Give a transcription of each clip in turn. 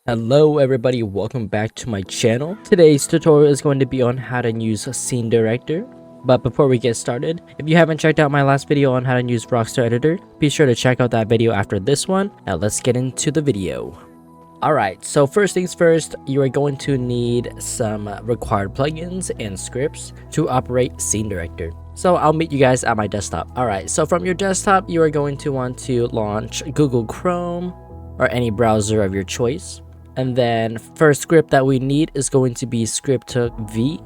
Hello everybody, welcome back to my channel. Today's tutorial is going to be on how to use a scene director. But before we get started, if you haven't checked out my last video on how to use Rockstar Editor, be sure to check out that video after this one. Now let's get into the video. Alright, so first things first, you are going to need some required plugins and scripts to operate Scene Director. So I'll meet you guys at my desktop. Alright, so from your desktop, you are going to want to launch Google Chrome or any browser of your choice. And then first script that we need is going to be scripthook V.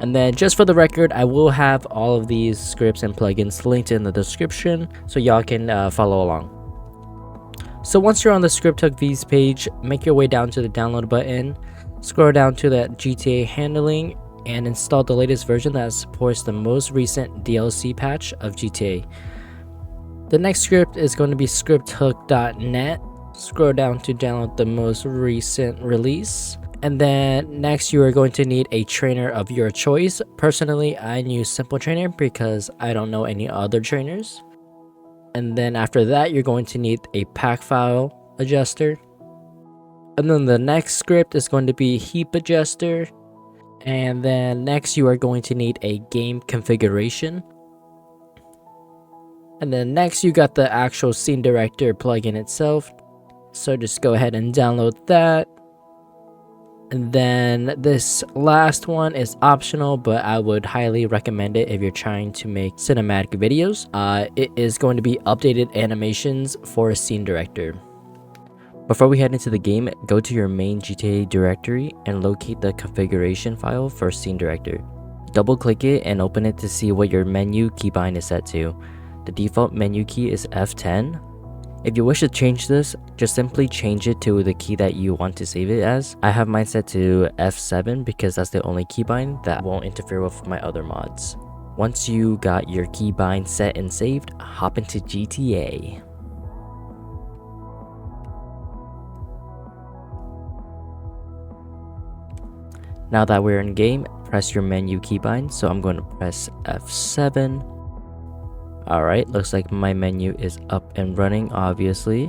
And then just for the record, I will have all of these scripts and plugins linked in the description so y'all can follow along. So once you're on the scripthook V's page, make your way down to the download button, scroll down to that GTA handling, and install the latest version that supports the most recent DLC patch of GTA. The next script is going to be scripthook.net. Scroll down to download the most recent release, and then next you are going to need a trainer of your choice. Personally, I use Simple Trainer because I don't know any other trainers. And then after that, you're going to need a Packfile adjuster, and then the next script is going to be Heap adjuster, and then next you are going to need a game configuration. And then next you got the actual scene director plugin itself. So just go ahead and download that. And then this last one is optional, but I would highly recommend it if you're trying to make cinematic videos. It is going to be updated animations for a scene director. Before we head into the game, go to your main GTA directory and locate the configuration file for scene director. Double click it and open it to see what your menu keybind is set to. The default menu key is F10. If you wish to change this, just simply change it to the key that you want to save it as. I have mine set to F7 because that's the only keybind that won't interfere with my other mods. Once you got your keybind set and saved, hop into GTA. Now that we're in game, press your menu keybind. So I'm going to press F7. Alright, looks like my menu is up and running, obviously.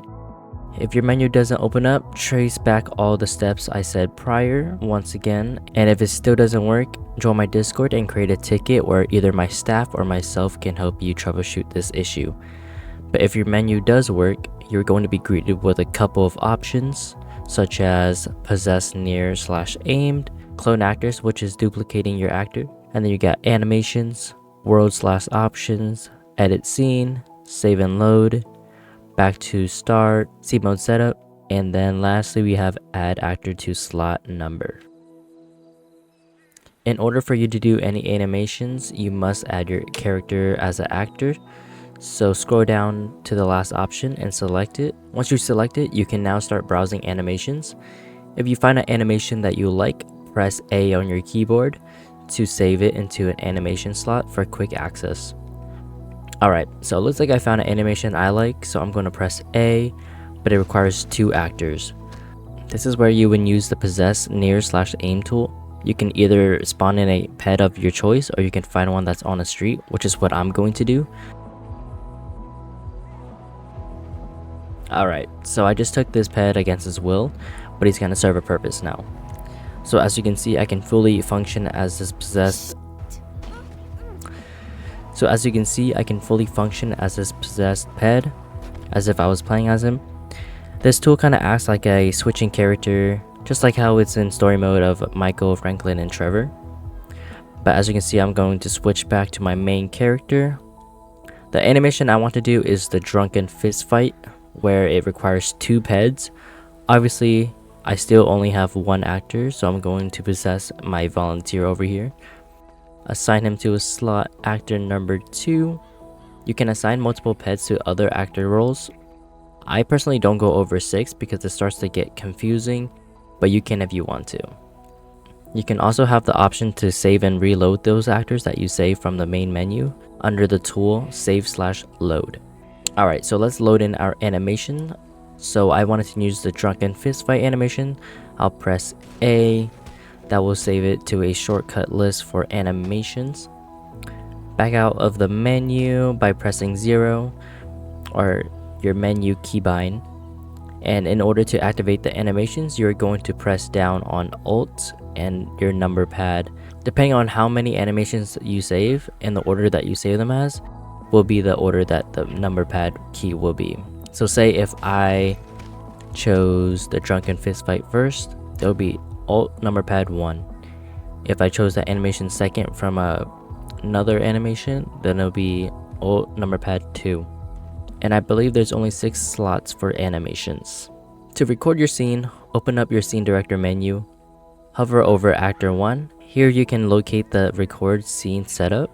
If your menu doesn't open up, trace back all the steps I said prior once again. And if it still doesn't work, join my Discord and create a ticket where either my staff or myself can help you troubleshoot this issue. But if your menu does work, you're going to be greeted with a couple of options, such as possess near/aimed, clone actors, which is duplicating your actor, and then you got animations, world/options, edit scene, save and load, back to start, scene mode setup, and then lastly we have add actor to slot number. In order for you to do any animations, you must add your character as an actor. So scroll down to the last option and select it. Once you select it, you can now start browsing animations. If you find an animation that you like, press A on your keyboard to save it into an animation slot for quick access. Alright, so it looks like I found an animation I like, so I'm going to press A, but it requires 2 actors. This is where you would use the possess near/aim tool. You can either spawn in a ped of your choice, or you can find one that's on a street, which is what I'm going to do. Alright, so I just took this ped against his will, but he's going to serve a purpose now. So as you can see, I can fully function as this possessed ped, as if I was playing as him. This tool kind of acts like a switching character, just like how it's in story mode of Michael, Franklin, and Trevor. But as you can see, I'm going to switch back to my main character. The animation I want to do is the drunken fist fight, where it requires 2 peds. Obviously, I still only have 1 actor, so I'm going to possess my volunteer over here. Assign him to a slot actor number 2. You can assign multiple peds to other actor roles. I personally don't go over 6 because it starts to get confusing, but you can if you want to. You can also have the option to save and reload those actors that you save from the main menu under the tool save/load. Alright, so let's load in our animation. So I wanted to use the drunken fist fight animation. I'll press A. That will save it to a shortcut list for animations. Back out of the menu by pressing 0 or your menu keybind, And in order to activate the animations, you're going to press down on Alt and your number pad. Depending on how many animations you save and the order that you save them as will be the order that the number pad key will be. So say if I chose the drunken fist fight first, it'll be Alt number pad 1. If I chose that animation second from another animation, then it'll be Alt number pad 2. And I believe there's only 6 slots for animations. To record your scene, open up your scene director menu, hover over actor 1. Here you can locate the record scene setup.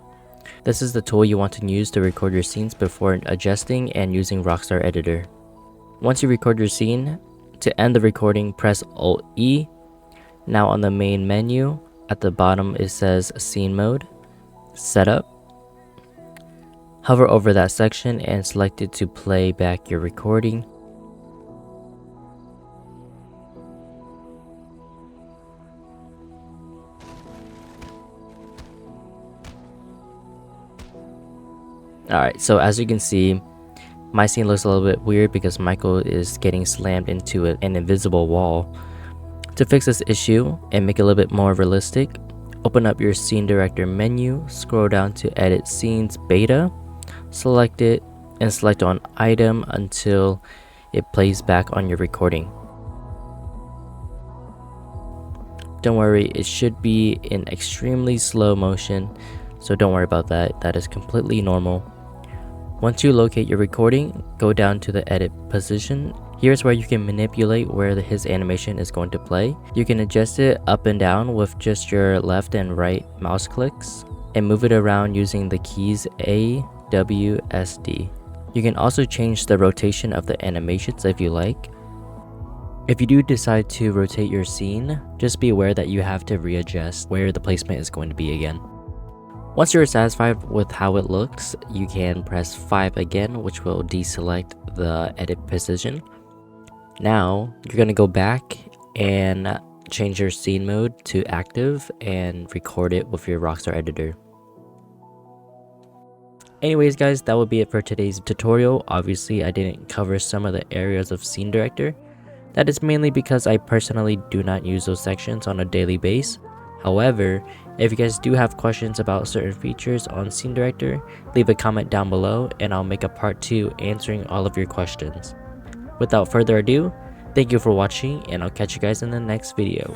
This is the tool you want to use to record your scenes before adjusting and using Rockstar Editor. Once you record your scene, to end the recording, press Alt E. Now on the main menu, at the bottom it says Scene Mode, Setup. Hover over that section and select it to play back your recording. Alright, so as you can see, my scene looks a little bit weird because Michael is getting slammed into an invisible wall. To fix this issue and make it a little bit more realistic, open up your scene director menu, scroll down to edit scenes beta, select it, and select on item until it plays back on your recording. Don't worry, it should be in extremely slow motion, so don't worry about that. That is completely normal. Once you locate your recording, go down to the edit position. Here's where you can manipulate where his animation is going to play. You can adjust it up and down with just your left and right mouse clicks, and move it around using the keys A, W, S, D. You can also change the rotation of the animations if you like. If you do decide to rotate your scene, just be aware that you have to readjust where the placement is going to be again. Once you're satisfied with how it looks, you can press 5 again, which will deselect the edit position. Now, you're going to go back and change your scene mode to active and record it with your Rockstar Editor. Anyways guys, that will be it for today's tutorial. Obviously, I didn't cover some of the areas of Scene Director. That is mainly because I personally do not use those sections on a daily basis. However, if you guys do have questions about certain features on Scene Director, leave a comment down below and I'll make a part 2 answering all of your questions. Without further ado, thank you for watching and I'll catch you guys in the next video.